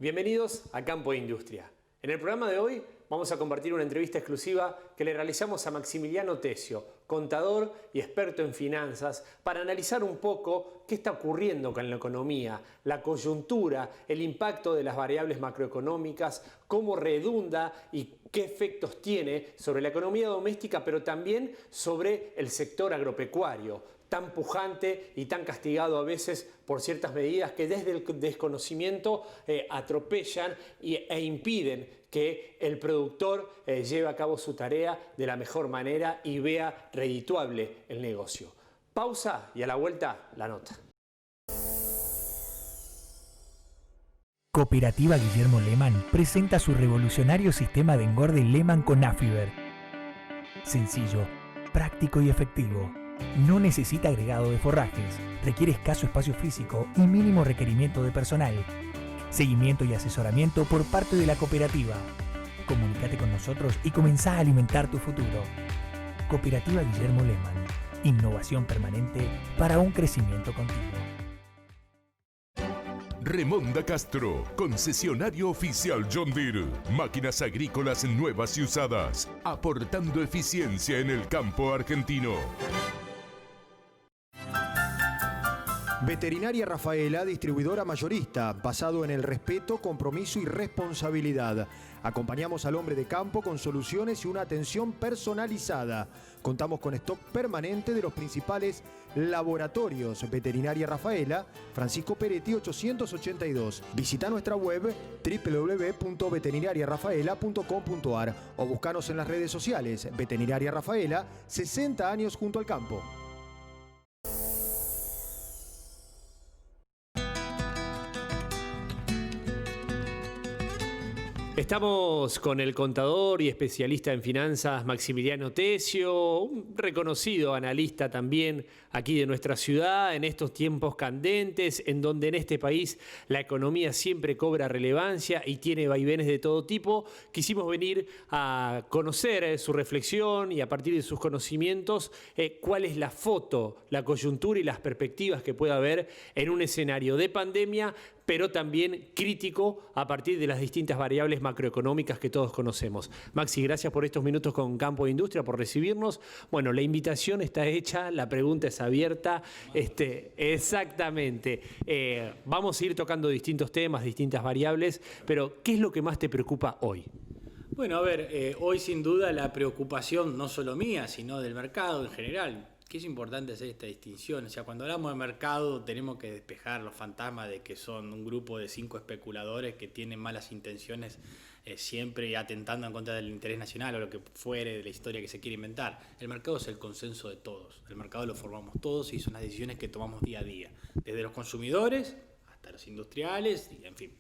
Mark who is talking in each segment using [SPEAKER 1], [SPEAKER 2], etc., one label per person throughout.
[SPEAKER 1] Bienvenidos a Campo de Industria. En el programa de hoy vamos a compartir una entrevista exclusiva que le realizamos a Maximiliano Tesio, contador y experto en finanzas, para analizar un poco qué está ocurriendo con la economía, la coyuntura, el impacto de las variables macroeconómicas, cómo redunda y qué efectos tiene sobre la economía doméstica, pero también sobre el sector agropecuario, tan pujante y tan castigado a veces por ciertas medidas que desde el desconocimiento atropellan e impiden que el productor lleve a cabo su tarea de la mejor manera y vea redituable el negocio. Pausa y a la vuelta la nota.
[SPEAKER 2] Cooperativa Guillermo Lehmann presenta su revolucionario sistema de engorde Lehmann con Affiber. Sencillo, práctico y efectivo. No necesita agregado de forrajes, requiere escaso espacio físico y mínimo requerimiento de personal. Seguimiento y asesoramiento por parte de la cooperativa. Comunícate con nosotros y comenzá a alimentar tu futuro. Cooperativa Guillermo Lehmann. Innovación permanente para un crecimiento continuo.
[SPEAKER 3] Remonda Castro, concesionario oficial John Deere. Máquinas agrícolas nuevas y usadas, aportando eficiencia en el campo argentino.
[SPEAKER 4] Veterinaria Rafaela, distribuidora mayorista, basado en el respeto, compromiso y responsabilidad. Acompañamos al hombre de campo con soluciones y una atención personalizada. Contamos con stock permanente de los principales laboratorios. Veterinaria Rafaela, Francisco Peretti 882. Visita nuestra web www.veterinariarafaela.com.ar o buscanos en las redes sociales. Veterinaria Rafaela, 60 años junto al campo.
[SPEAKER 1] Estamos con el contador y especialista en finanzas Maximiliano Tesio, un reconocido analista también aquí de nuestra ciudad en estos tiempos candentes, en donde en este país la economía siempre cobra relevancia y tiene vaivenes de todo tipo. Quisimos venir a conocer su reflexión y a partir de sus conocimientos cuál es la foto, la coyuntura y las perspectivas que puede haber en un escenario de pandemia, pero también crítico a partir de las distintas variables macroeconómicas que todos conocemos. Maxi, gracias por estos minutos con Campo de Industria, por recibirnos. Bueno, la invitación está hecha, la pregunta es abierta. Exactamente. Vamos a ir tocando distintos temas, distintas variables, pero ¿qué es lo que más te preocupa hoy?
[SPEAKER 5] Bueno, a ver, hoy sin duda la preocupación no solo mía, sino del mercado en general, que es importante hacer esta distinción. O sea, cuando hablamos de mercado tenemos que despejar los fantasmas de que son un grupo de 5 especuladores que tienen malas intenciones siempre atentando en contra del interés nacional o lo que fuere de la historia que se quiere inventar. El mercado es el consenso de todos. El mercado lo formamos todos y son las decisiones que tomamos día a día, desde los consumidores hasta los industriales, y en fin.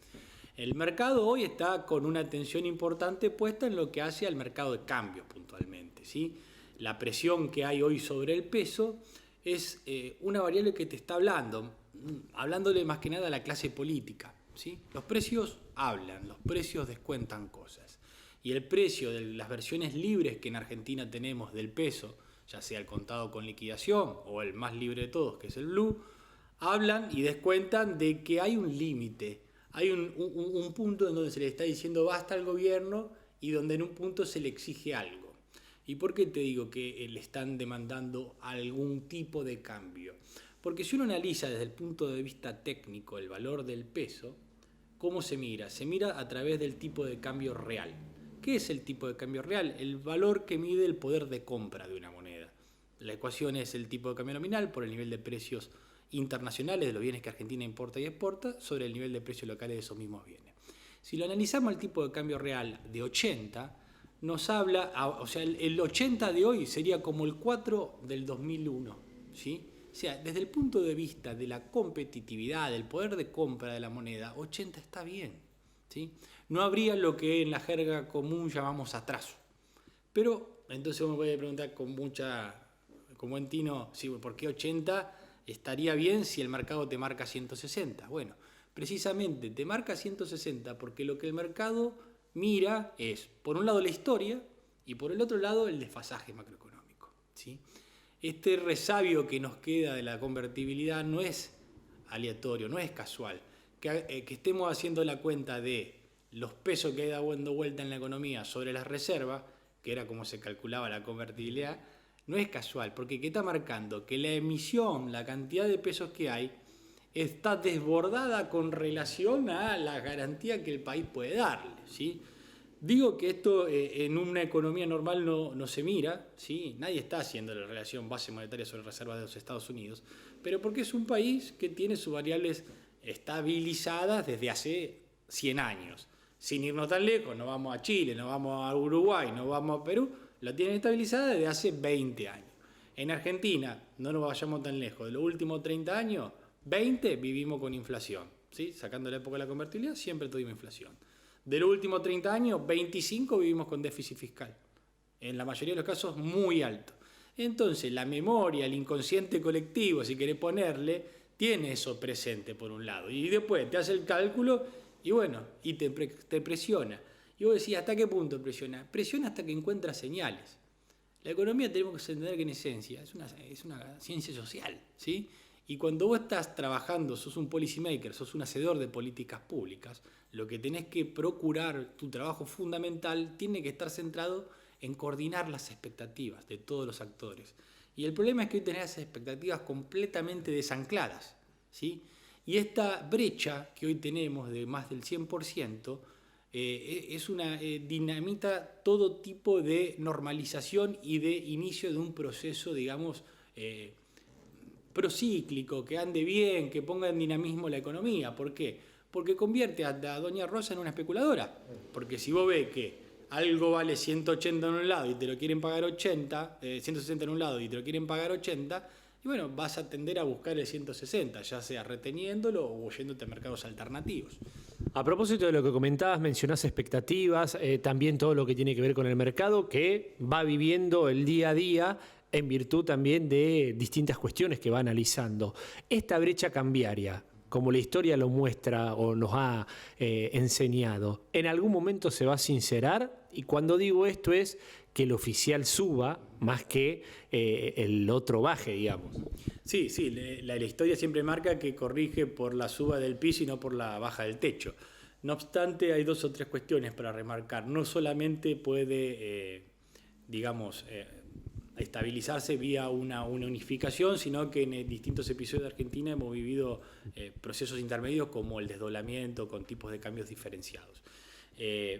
[SPEAKER 5] El mercado hoy está con una atención importante puesta en lo que hace al mercado de cambios puntualmente, ¿sí? La presión que hay hoy sobre el peso es una variable que te está hablándole más que nada a la clase política, ¿sí? Los precios hablan, los precios descuentan cosas. Y el precio de las versiones libres que en Argentina tenemos del peso, ya sea el contado con liquidación o el más libre de todos, que es el blue, hablan y descuentan de que hay un límite, hay un punto en donde se le está diciendo basta al gobierno y donde en un punto se le exige algo. ¿Y por qué te digo que le están demandando algún tipo de cambio? Porque si uno analiza desde el punto de vista técnico el valor del peso, ¿cómo se mira? Se mira a través del tipo de cambio real. ¿Qué es el tipo de cambio real? El valor que mide el poder de compra de una moneda. La ecuación es el tipo de cambio nominal por el nivel de precios internacionales de los bienes que Argentina importa y exporta sobre el nivel de precios locales de esos mismos bienes. Si lo analizamos al tipo de cambio real de 80, nos habla, o sea, el 80 de hoy sería como el 4 del 2001, ¿sí? O sea, desde el punto de vista de la competitividad, del poder de compra de la moneda, 80 está bien, ¿sí? No habría lo que en la jerga común llamamos atraso. Pero entonces uno puede preguntar con buen tino, sí, ¿por qué 80 estaría bien si el mercado te marca 160? Bueno, precisamente te marca 160 porque lo que el mercado mira es, por un lado, la historia y por el otro lado, el desfasaje macroeconómico, ¿sí? Este resabio que nos queda de la convertibilidad no es aleatorio, no es casual. que estemos haciendo la cuenta de los pesos que hay dando vuelta en la economía sobre las reservas, que era como se calculaba la convertibilidad, no es casual, porque ¿qué está marcando? Que la emisión, la cantidad de pesos que hay, está desbordada con relación a la garantía que el país puede darle, ¿sí? Digo que esto en una economía normal no se mira, ¿sí? Nadie está haciendo la relación base monetaria sobre reservas de los Estados Unidos, pero porque es un país que tiene sus variables estabilizadas desde hace 100 años. Sin irnos tan lejos, no vamos a Chile, no vamos a Uruguay, no vamos a Perú, la tienen estabilizada desde hace 20 años. En Argentina, no nos vayamos tan lejos, de los últimos 30 años, 20 vivimos con inflación, ¿sí? Sacando la época de la convertibilidad, siempre tuvimos inflación. De los últimos 30 años, 25 vivimos con déficit fiscal. En la mayoría de los casos, muy alto. Entonces, la memoria, el inconsciente colectivo, si querés ponerle, tiene eso presente por un lado. Y después te hace el cálculo y bueno, y te presiona. Y vos decís, ¿hasta qué punto presiona? Presiona hasta que encuentra señales. La economía tenemos que entender que en esencia es una ciencia social, ¿sí? Y cuando vos estás trabajando, sos un policy maker, sos un hacedor de políticas públicas, lo que tenés que procurar, tu trabajo fundamental, tiene que estar centrado en coordinar las expectativas de todos los actores. Y el problema es que hoy tenés esas expectativas completamente desancladas, ¿sí? Y esta brecha que hoy tenemos de más del 100%, es una dinamita todo tipo de normalización y de inicio de un proceso, digamos, procíclico, que ande bien, que ponga en dinamismo la economía. ¿Por qué? Porque convierte a Doña Rosa en una especuladora. Porque si vos ves que algo vale 180 en un lado y te lo quieren pagar 80, 160 en un lado y te lo quieren pagar 80, y bueno, vas a tender a buscar el 160, ya sea reteniéndolo o yéndote a mercados alternativos.
[SPEAKER 1] A propósito de lo que comentabas, mencionás expectativas, también todo lo que tiene que ver con el mercado que va viviendo el día a día en virtud también de distintas cuestiones que va analizando. Esta brecha cambiaria, como la historia lo muestra o nos ha enseñado, ¿en algún momento se va a sincerar? Y cuando digo esto es que el oficial suba más que el otro baje, digamos.
[SPEAKER 5] Sí, la historia siempre marca que corrige por la suba del piso y no por la baja del techo. No obstante, hay 2 o 3 cuestiones para remarcar. No solamente puede, estabilizarse vía una unificación, sino que en distintos episodios de Argentina hemos vivido procesos intermedios como el desdoblamiento con tipos de cambios diferenciados.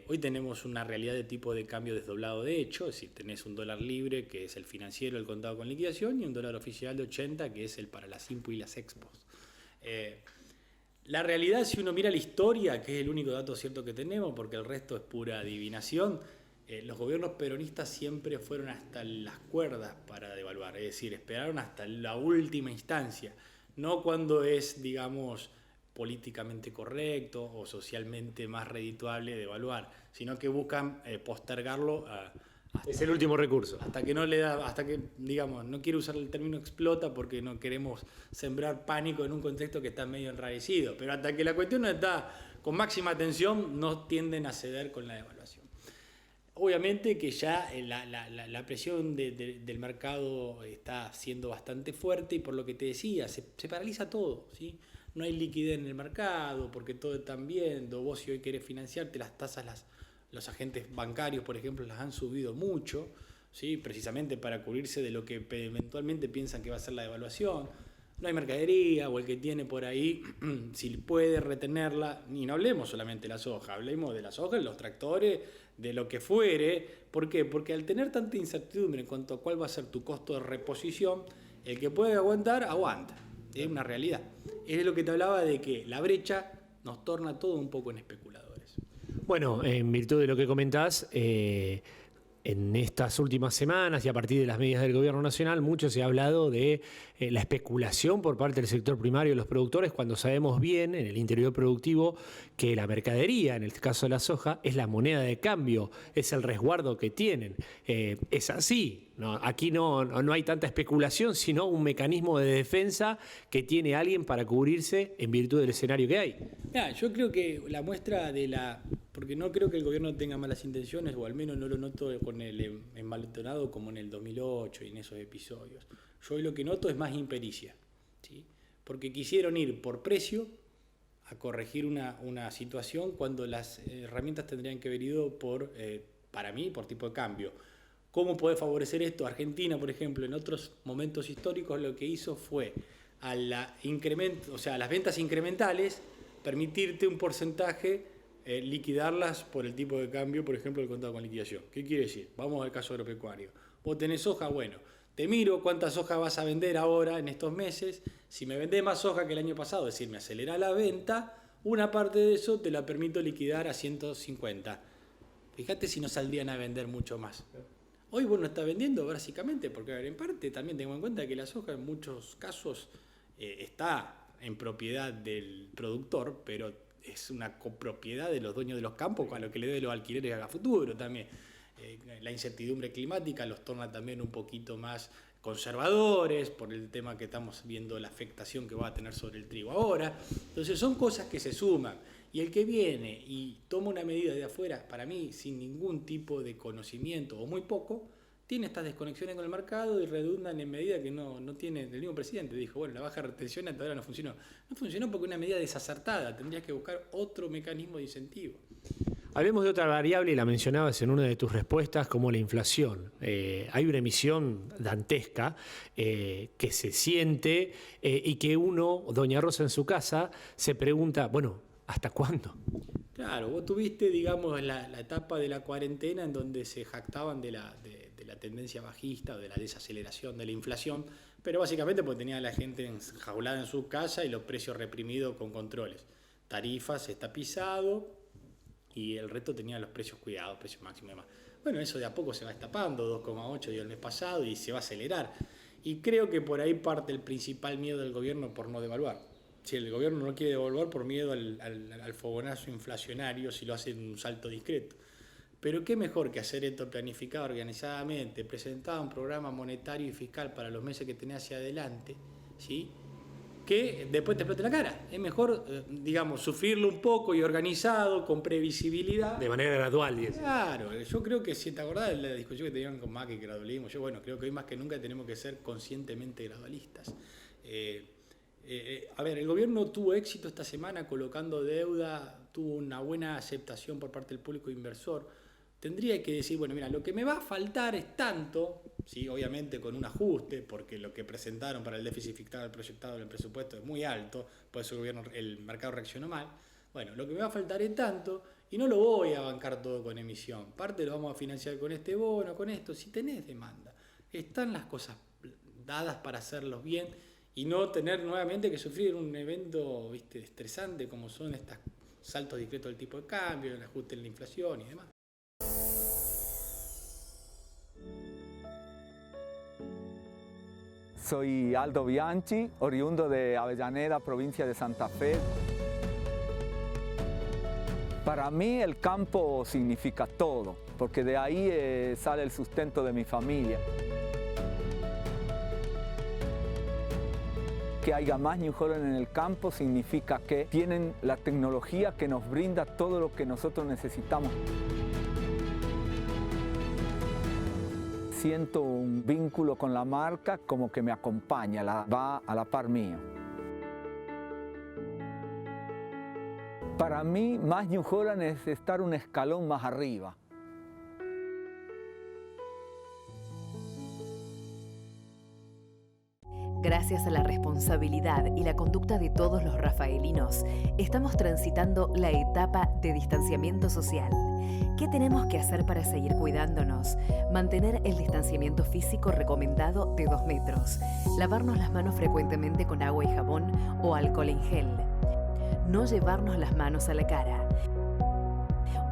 [SPEAKER 5] Hoy tenemos una realidad de tipo de cambio desdoblado de hecho, es decir, tenés un dólar libre que es el financiero, el contado con liquidación, y un dólar oficial de 80 que es el para las IMPU y las expos. La realidad, si uno mira la historia, que es el único dato cierto que tenemos, porque el resto es pura adivinación, los gobiernos peronistas siempre fueron hasta las cuerdas para devaluar, es decir, esperaron hasta la última instancia, no cuando es, digamos, políticamente correcto o socialmente más redituable de evaluar, sino que buscan postergarlo
[SPEAKER 1] es el último recurso.
[SPEAKER 5] Hasta que no le da, hasta que, digamos, no quiero usar el término explota porque no queremos sembrar pánico en un contexto que está medio enrarecido, pero hasta que la cuestión no está con máxima tensión, no tienden a ceder con la devaluación. Obviamente que ya la presión del mercado está siendo bastante fuerte y por lo que te decía, se paraliza todo, ¿sí? No hay liquidez en el mercado porque todo están viendo. Vos si hoy querés financiarte, las tasas, los agentes bancarios, por ejemplo, las han subido mucho, ¿sí? Precisamente para cubrirse de lo que eventualmente piensan que va a ser la devaluación. No hay mercadería o el que tiene por ahí, si puede retenerla, y no hablemos solamente de la soja, hablemos de las hojas, los tractores, de lo que fuere. ¿Por qué? Porque al tener tanta incertidumbre en cuanto a cuál va a ser tu costo de reposición, el que puede aguantar, aguanta. Es una realidad. Es lo que te hablaba de que la brecha nos torna todo un poco en especuladores.
[SPEAKER 1] Bueno, en virtud de lo que comentás, en estas últimas semanas y a partir de las medidas del gobierno nacional, mucho se ha hablado de la especulación por parte del sector primario de los productores, cuando sabemos bien en el interior productivo que la mercadería, en el caso de la soja, es la moneda de cambio, es el resguardo que tienen. Es así, ¿no? Aquí no hay tanta especulación, sino un mecanismo de defensa que tiene alguien para cubrirse en virtud del escenario que hay.
[SPEAKER 5] Yo creo que la muestra porque no creo que el gobierno tenga malas intenciones, o al menos no lo noto con el envalentonado como en el 2008 y en esos episodios. Yo hoy lo que noto es más impericia, ¿sí? Porque quisieron ir por precio corregir una situación cuando las herramientas tendrían que haber ido para mí, por tipo de cambio. ¿Cómo puede favorecer esto? Argentina, por ejemplo, en otros momentos históricos lo que hizo fue a las ventas incrementales permitirte un porcentaje, liquidarlas por el tipo de cambio, por ejemplo, el contado con liquidación. ¿Qué quiere decir? Vamos al caso agropecuario. Vos tenés soja, bueno, te miro cuánta soja vas a vender ahora en estos meses. Si me vendés más soja que el año pasado, es decir, me acelera la venta, una parte de eso te la permito liquidar a 150. Fíjate si no saldrían a vender mucho más. Hoy vos no estás vendiendo básicamente porque, a ver, en parte también tengo en cuenta que la soja en muchos casos está en propiedad del productor, pero es una copropiedad de los dueños de los campos a lo que le dé los alquileres a futuro también. La incertidumbre climática los torna también un poquito más conservadores por el tema que estamos viendo, la afectación que va a tener sobre el trigo ahora. Entonces son cosas que se suman. Y el que viene y toma una medida de afuera, para mí, sin ningún tipo de conocimiento o muy poco, tiene estas desconexiones con el mercado y redundan en medida que no tiene. El mismo presidente dijo, bueno, la baja retención hasta ahora no funcionó. No funcionó porque una medida desacertada, tendrías que buscar otro mecanismo de incentivo.
[SPEAKER 1] Hablemos de otra variable y la mencionabas en una de tus respuestas como la inflación. Hay una emisión dantesca que se siente y que uno, doña Rosa en su casa, se pregunta, bueno, ¿hasta cuándo?
[SPEAKER 5] Claro, vos tuviste, digamos, la etapa de la cuarentena en donde se jactaban de la tendencia bajista o de la desaceleración de la inflación, pero básicamente porque tenía a la gente enjaulada en su casa y los precios reprimidos con controles. Tarifas está pisado y el resto tenía los precios cuidados, precios máximos y demás. Bueno, eso de a poco se va destapando, 2,8 dio el mes pasado y se va a acelerar. Y creo que por ahí parte el principal miedo del gobierno por no devaluar. Si el gobierno no quiere devaluar por miedo al fogonazo inflacionario, si lo hace en un salto discreto. Pero qué mejor que hacer esto planificado organizadamente, presentar un programa monetario y fiscal para los meses que tenés hacia adelante, ¿sí? Que después te explote la cara. Es mejor, digamos, sufrirlo un poco y organizado, con previsibilidad.
[SPEAKER 1] De manera gradual. ¿Sí?
[SPEAKER 5] Claro, yo creo que si te acordás de la discusión que tenían con Macri, gradualismo, yo creo que hoy más que nunca tenemos que ser conscientemente gradualistas. A ver, el gobierno tuvo éxito esta semana colocando deuda, tuvo una buena aceptación por parte del público inversor. Tendría que decir, bueno, mira, lo que me va a faltar es tanto, sí, obviamente con un ajuste, porque lo que presentaron para el déficit fiscal proyectado en el presupuesto es muy alto, por eso el mercado reaccionó mal. Bueno, lo que me va a faltar es tanto y no lo voy a bancar todo con emisión. Parte lo vamos a financiar con este bono, con esto, si tenés demanda. Están las cosas dadas para hacerlos bien y no tener nuevamente que sufrir un evento, ¿viste?, estresante como son estos saltos discretos del tipo de cambio, el ajuste en la inflación y demás.
[SPEAKER 6] Soy Aldo Bianchi, oriundo de Avellaneda, provincia de Santa Fe. Para mí el campo significa todo, porque de ahí sale el sustento de mi familia. Que haya más New Holland en el campo significa que tienen la tecnología que nos brinda todo lo que nosotros necesitamos. Siento un vínculo con la marca como que me acompaña, va a la par mío. Para mí, más New Holland es estar un escalón más arriba.
[SPEAKER 7] Gracias a la responsabilidad y la conducta de todos los rafaelinos, estamos transitando la etapa de distanciamiento social. ¿Qué tenemos que hacer para seguir cuidándonos? Mantener el distanciamiento físico recomendado de 2 metros. Lavarnos las manos frecuentemente con agua y jabón o alcohol en gel. No llevarnos las manos a la cara.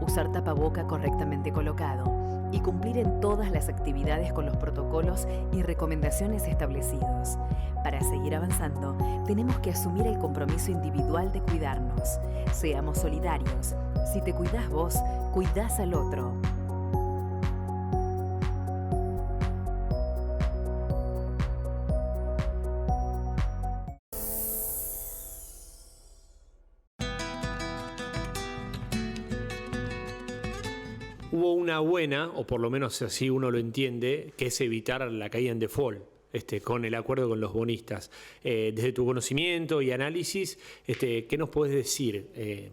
[SPEAKER 7] Usar tapaboca correctamente colocado. Y cumplir en todas las actividades con los protocolos y recomendaciones establecidos. Para seguir avanzando, tenemos que asumir el compromiso individual de cuidarnos. Seamos solidarios. Si te cuidás vos, cuidás al otro.
[SPEAKER 1] Hubo una buena, o por lo menos así uno lo entiende, que es evitar la caída en default. con el acuerdo con los bonistas. Desde tu conocimiento y análisis, ¿qué nos podés decir?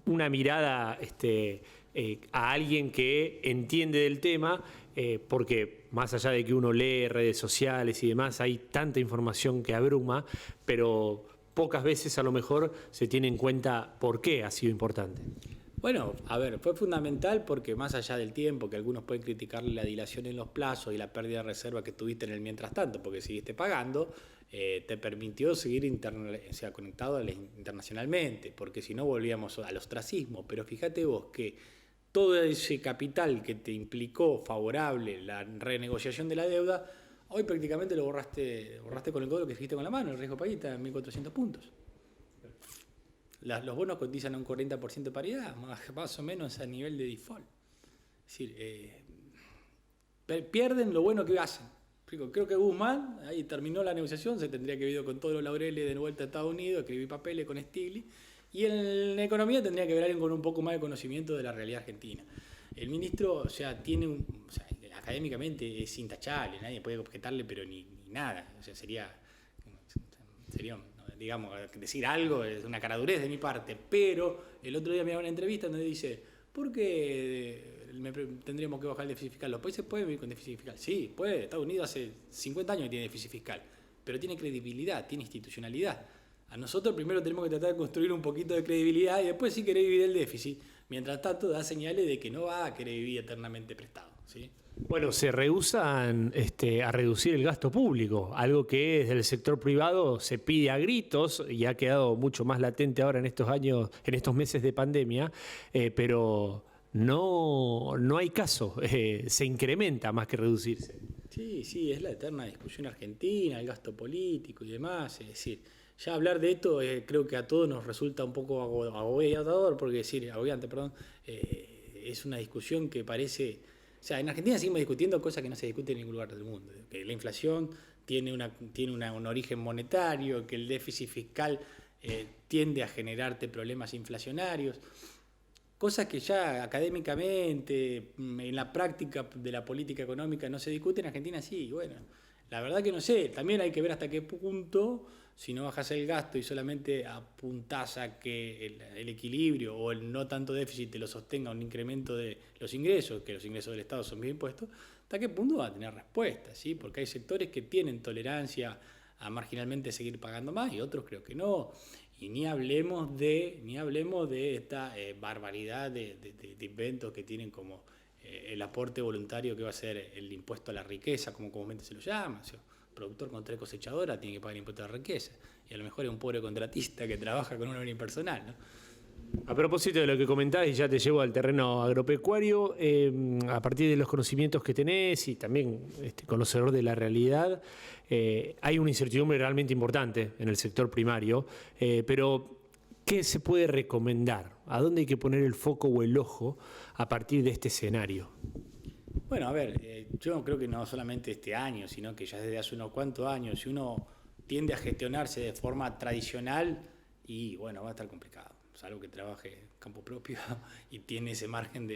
[SPEAKER 1] Una mirada a alguien que entiende del tema, porque más allá de que uno lee redes sociales y demás, hay tanta información que abruma, pero pocas veces a lo mejor se tiene en cuenta por qué ha sido importante.
[SPEAKER 5] Bueno, a ver, fue fundamental porque más allá del tiempo, que algunos pueden criticarle la dilación en los plazos y la pérdida de reserva que tuviste en el mientras tanto, porque seguiste pagando, te permitió seguir conectado internacionalmente, porque si no volvíamos al ostracismo. Pero fíjate vos que todo ese capital que te implicó favorable la renegociación de la deuda, hoy prácticamente lo borraste con el codo que dijiste con la mano, el riesgo paguita en 1.400 puntos. Los bonos cotizan a un 40% de paridad, más o menos a nivel de default. Es decir, pierden lo bueno que hacen. Creo que Guzmán, ahí terminó la negociación, se tendría que haber ido con todos los laureles de vuelta a Estados Unidos, escribir papeles con Stiglitz, y en economía tendría que haber alguien con un poco más de conocimiento de la realidad argentina. El ministro, académicamente es intachable, nadie puede objetarle, pero ni nada. O sea, sería digamos, decir algo es una caradurez de mi parte, pero el otro día me daba una entrevista donde dice, ¿por qué tendríamos que bajar el déficit fiscal? ¿Los países pueden vivir con déficit fiscal? Sí, puede. Estados Unidos hace 50 años que tiene déficit fiscal, pero tiene credibilidad, tiene institucionalidad. A nosotros primero tenemos que tratar de construir un poquito de credibilidad y después sí querer vivir el déficit. Mientras tanto, da señales de que no va a querer vivir eternamente prestado, ¿sí?
[SPEAKER 1] Bueno, se rehúsan a reducir el gasto público, algo que desde el sector privado se pide a gritos y ha quedado mucho más latente ahora en estos años, en estos meses de pandemia, pero no hay caso, se incrementa más que reducirse.
[SPEAKER 5] Sí, es la eterna discusión argentina, el gasto político y demás. Es decir, ya hablar de esto creo que a todos nos resulta un poco agobiante, es una discusión que parece... O sea, en Argentina seguimos discutiendo cosas que no se discuten en ningún lugar del mundo. Que la inflación tiene un origen monetario, que el déficit fiscal tiende a generarte problemas inflacionarios. Cosas que ya académicamente, en la práctica de la política económica no se discuten, en Argentina sí. Bueno, la verdad que no sé. También hay que ver hasta qué punto, si no bajas el gasto y solamente apuntás a que el equilibrio o el no tanto déficit te lo sostenga un incremento de los ingresos, que los ingresos del Estado son bien impuestos, hasta qué punto va a tener respuesta, ¿sí? Porque hay sectores que tienen tolerancia a marginalmente seguir pagando más y otros creo que no. Y ni hablemos de esta barbaridad de inventos que tienen como el aporte voluntario que va a ser el impuesto a la riqueza, como comúnmente se lo llama. O sea, productor con 3 cosechadoras tiene que pagar el impuesto a la riqueza. Y a lo mejor es un pobre contratista que trabaja con una unipersonal, ¿no?
[SPEAKER 1] A propósito de lo que comentás, y ya te llevo al terreno agropecuario, a partir de los conocimientos que tenés y también conocedor de la realidad, hay una incertidumbre realmente importante en el sector primario, pero ¿qué se puede recomendar? ¿A dónde hay que poner el foco o el ojo a partir de este escenario?
[SPEAKER 5] Bueno, a ver, yo creo que no solamente este año, sino que ya desde hace unos cuantos años, si uno tiende a gestionarse de forma tradicional, y bueno, va a estar complicado. Salvo que trabaje campo propio y tiene ese margen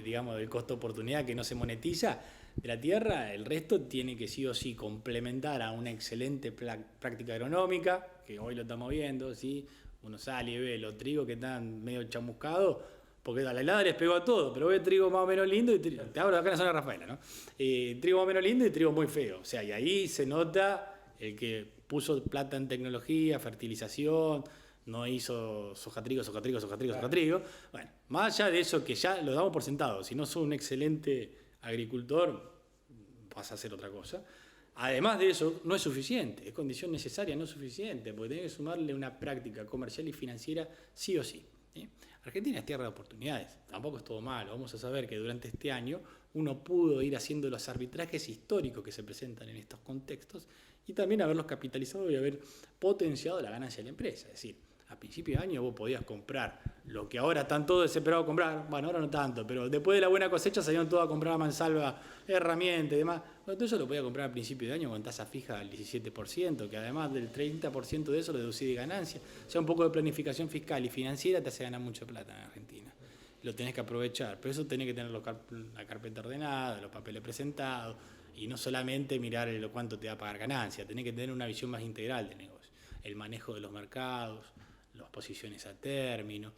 [SPEAKER 5] digamos, del costo-oportunidad que no se monetiza de la tierra, el resto tiene que sí o sí complementar a una excelente práctica agronómica, que hoy lo estamos viendo, ¿sí? Uno sale y ve los trigos que están medio chamuscados, porque a la helada les pegó a todo, pero ve trigo más o menos lindo, y te hablo acá en la zona de Rafaela, ¿no? Trigo más o menos lindo y trigo muy feo. O sea, y ahí se nota el que puso plata en tecnología, fertilización, no hizo soja trigo. Bueno, más allá de eso que ya lo damos por sentado, si no sos un excelente agricultor, vas a hacer otra cosa. Además de eso, no es suficiente, es condición necesaria, no es suficiente, porque tenés que sumarle una práctica comercial y financiera sí o sí, ¿sí? Argentina es tierra de oportunidades, tampoco es todo malo. Vamos a saber que durante este año uno pudo ir haciendo los arbitrajes históricos que se presentan en estos contextos y también haberlos capitalizado y haber potenciado la ganancia de la empresa. Es decir, a principio de año vos podías comprar lo que ahora están todos desesperados a comprar, bueno, ahora no tanto, pero después de la buena cosecha salieron todos a comprar a mansalva, herramientas y demás. Bueno, todo eso lo podías comprar a principio de año con tasa fija del 17%, que además del 30% de eso lo deducís de ganancia. O sea, un poco de planificación fiscal y financiera te hace ganar mucha plata en Argentina. Lo tenés que aprovechar, pero eso tenés que tener la carpeta ordenada, los papeles presentados Y no solamente mirar cuánto te va a pagar ganancia, tenés que tener una visión más integral de negocio. El manejo de los mercados, las posiciones a término.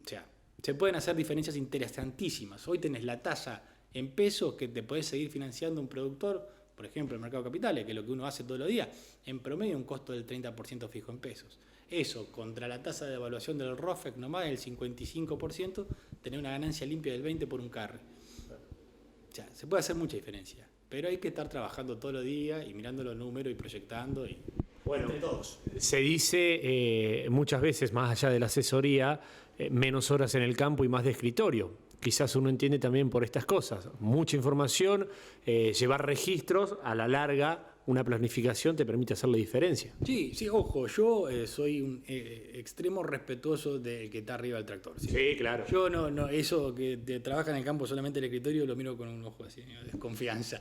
[SPEAKER 5] O sea, se pueden hacer diferencias interesantísimas. Hoy tenés la tasa en pesos que te podés seguir financiando un productor, por ejemplo, el mercado de capitales, que es lo que uno hace todos los días, en promedio un costo del 30% fijo en pesos. Eso, contra la tasa de evaluación del ROFEC nomás del 55%, tener una ganancia limpia del 20% por un carry. O sea, se puede hacer mucha diferencia, pero hay que estar trabajando todos los días y mirando los números y proyectando. Y
[SPEAKER 1] Bueno,
[SPEAKER 5] entre todos.
[SPEAKER 1] se dice muchas veces, más allá de la asesoría, menos horas en el campo y más de escritorio. Quizás uno entiende también por estas cosas. Mucha información, llevar registros, a la larga una planificación te permite hacer la diferencia.
[SPEAKER 5] Sí, ojo, yo soy un extremo respetuoso del que está arriba del tractor. ¿Sí?
[SPEAKER 1] Sí, claro.
[SPEAKER 5] Yo no, eso que trabaja en el campo solamente el escritorio lo miro con un ojo así, de desconfianza.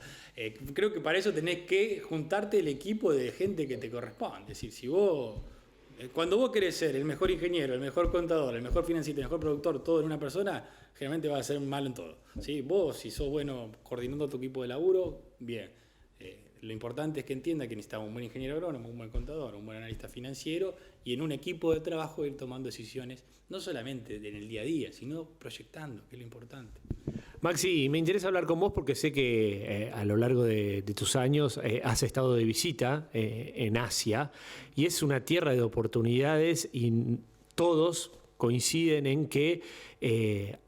[SPEAKER 5] Creo que para eso tenés que juntarte el equipo de gente que te corresponde. Es decir, si vos, cuando vos querés ser el mejor ingeniero, el mejor contador, el mejor financista, el mejor productor, todo en una persona, generalmente vas a ser malo en todo. ¿Sí? Vos, si sos bueno coordinando tu equipo de laburo, bien. Lo importante es que entienda que necesitamos un buen ingeniero agrónomo, un buen contador, un buen analista financiero y en un equipo de trabajo ir tomando decisiones, no solamente en el día a día, sino proyectando, que es lo importante.
[SPEAKER 1] Maxi, me interesa hablar con vos porque sé que a lo largo de tus años has estado de visita en Asia y es una tierra de oportunidades y todos coinciden en que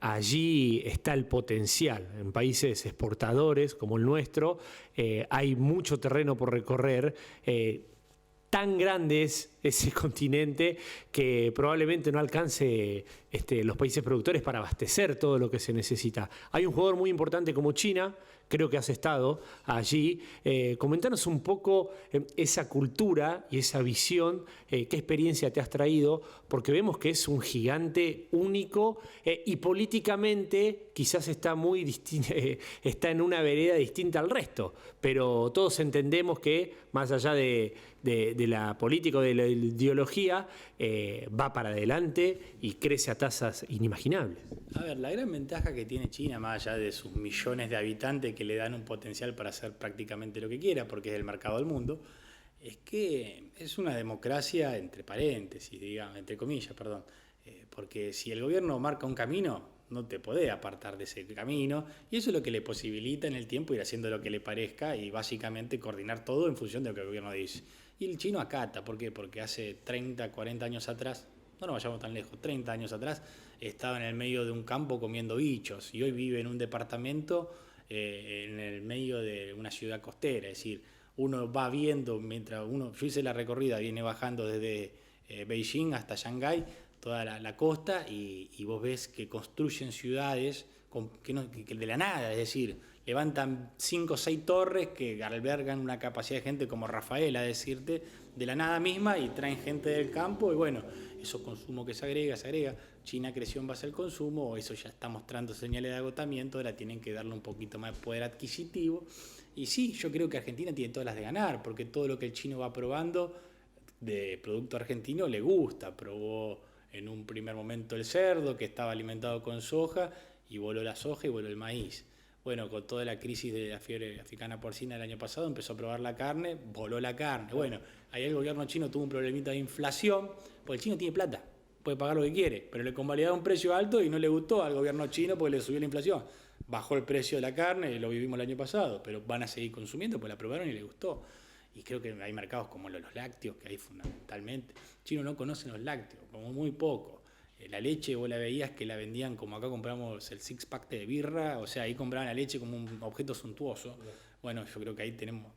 [SPEAKER 1] allí está el potencial. En países exportadores como el nuestro hay mucho terreno por recorrer. Tan grande es ese continente que probablemente no alcance los países productores para abastecer todo lo que se necesita. Hay un jugador muy importante como China, creo que has estado allí. Comentanos un poco esa cultura y esa visión, qué experiencia te has traído, porque vemos que es un gigante único y políticamente quizás está está en una vereda distinta al resto, pero todos entendemos que más allá de la política o de la ideología, va para adelante y crece a tasas inimaginables.
[SPEAKER 5] A ver, la gran ventaja que tiene China, más allá de sus millones de habitantes que le dan un potencial para hacer prácticamente lo que quiera, porque es el mercado del mundo, es que es una democracia entre paréntesis, digamos, entre comillas, perdón. Porque si el gobierno marca un camino, no te podés apartar de ese camino, y eso es lo que le posibilita en el tiempo ir haciendo lo que le parezca y básicamente coordinar todo en función de lo que el gobierno dice. Y el chino acata, ¿por qué? Porque hace 30, 40 años atrás, no nos vayamos tan lejos, 30 años atrás, estaba en el medio de un campo comiendo bichos y hoy vive en un departamento en el medio de una ciudad costera. Es decir, uno va viendo, yo hice la recorrida, viene bajando desde Beijing hasta Shanghái, toda la costa, y vos ves que construyen ciudades que de la nada, es decir, levantan 5 o 6 torres que albergan una capacidad de gente como Rafaela, decirte, de la nada misma, y traen gente del campo, y bueno, eso consumo que se agrega. China creció en base al consumo, eso ya está mostrando señales de agotamiento, ahora tienen que darle un poquito más de poder adquisitivo. Y sí, yo creo que Argentina tiene todas las de ganar, porque todo lo que el chino va probando de producto argentino le gusta. Probó en un primer momento el cerdo, que estaba alimentado con soja, y voló la soja y voló el maíz. Bueno, con toda la crisis de la fiebre africana porcina del año pasado, empezó a probar la carne, voló la carne. Bueno, ahí el gobierno chino tuvo un problemita de inflación, porque el chino tiene plata, puede pagar lo que quiere, pero le convalidaron un precio alto y no le gustó al gobierno chino porque le subió la inflación. Bajó el precio de la carne, lo vivimos el año pasado, pero van a seguir consumiendo porque la probaron y les gustó. Y creo que hay mercados como los lácteos, que hay fundamentalmente. Chinos no conocen los lácteos, como muy poco. La leche vos la veías que la vendían como acá compramos el six pack de birra, o sea, ahí compraban la leche como un objeto suntuoso. Bueno, yo creo que ahí tenemos...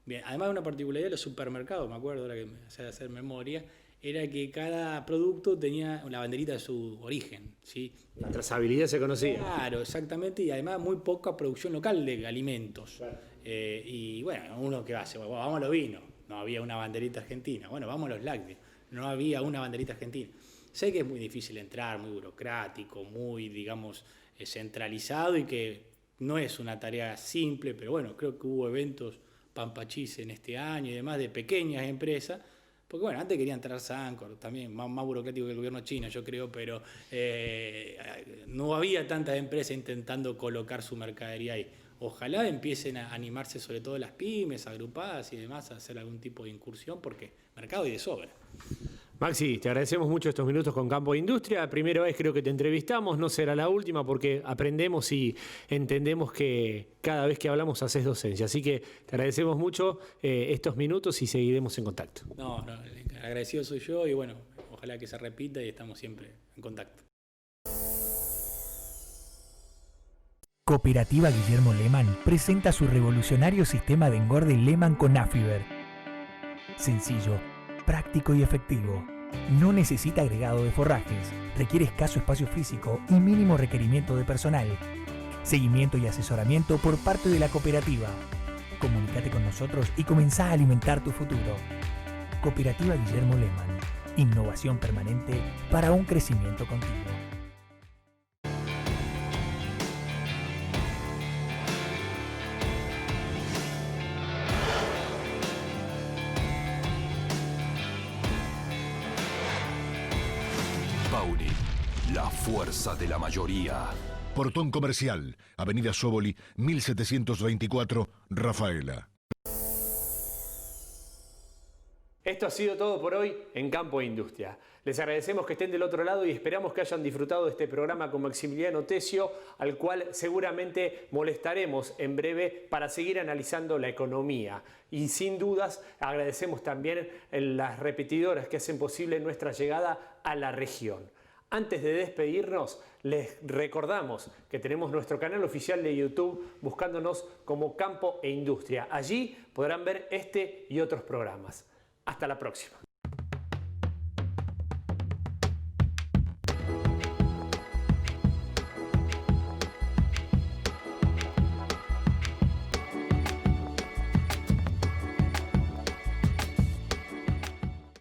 [SPEAKER 5] Bien, además una particularidad de los supermercados, me acuerdo ahora que me hace hacer memoria, era que cada producto tenía la banderita de su origen, ¿sí?
[SPEAKER 1] La trazabilidad se conocía.
[SPEAKER 5] Claro, exactamente, y además muy poca producción local de alimentos. Claro. Y bueno, uno que hace, vamos a los vinos, no había una banderita argentina, bueno, vamos a los lácteos, no había una banderita argentina. Sé que es muy difícil entrar, muy burocrático, muy, digamos, centralizado y que no es una tarea simple, pero bueno, creo que hubo eventos Pampachis en este año y demás de pequeñas empresas, porque bueno, antes quería entrar Sancor, también más burocrático que el gobierno chino, yo creo, pero no había tantas empresas intentando colocar su mercadería ahí. ojalá empiecen a animarse sobre todo las pymes, agrupadas y demás, a hacer algún tipo de incursión, porque mercado hay de sobra.
[SPEAKER 1] Maxi, te agradecemos mucho estos minutos con Campo e Industria. Primera vez creo que te entrevistamos, no será la última porque aprendemos y entendemos que cada vez que hablamos haces docencia. Así que te agradecemos mucho estos minutos y seguiremos en contacto.
[SPEAKER 5] No, agradecido soy yo y bueno, ojalá que se repita y estamos siempre en contacto.
[SPEAKER 2] Cooperativa Guillermo Lehmann presenta su revolucionario sistema de engorde Lehmann con Afiber. Sencillo, práctico y efectivo. No necesita agregado de forrajes, requiere escaso espacio físico y mínimo requerimiento de personal. Seguimiento y asesoramiento por parte de la cooperativa. Comunícate con nosotros y comenzá a alimentar tu futuro. Cooperativa Guillermo Lehmann. Innovación permanente para un crecimiento continuo.
[SPEAKER 8] Bauri, la fuerza de la mayoría.
[SPEAKER 9] Portón Comercial, Avenida Sóboli, 1724, Rafaela.
[SPEAKER 1] Esto ha sido todo por hoy en Campo e Industria. Les agradecemos que estén del otro lado y esperamos que hayan disfrutado de este programa con Maximiliano Tesio, al cual seguramente molestaremos en breve para seguir analizando la economía. Y sin dudas agradecemos también las repetidoras que hacen posible nuestra llegada a la región. Antes de despedirnos, les recordamos que tenemos nuestro canal oficial de YouTube buscándonos como Campo e Industria. Allí podrán ver este y otros programas. Hasta la próxima.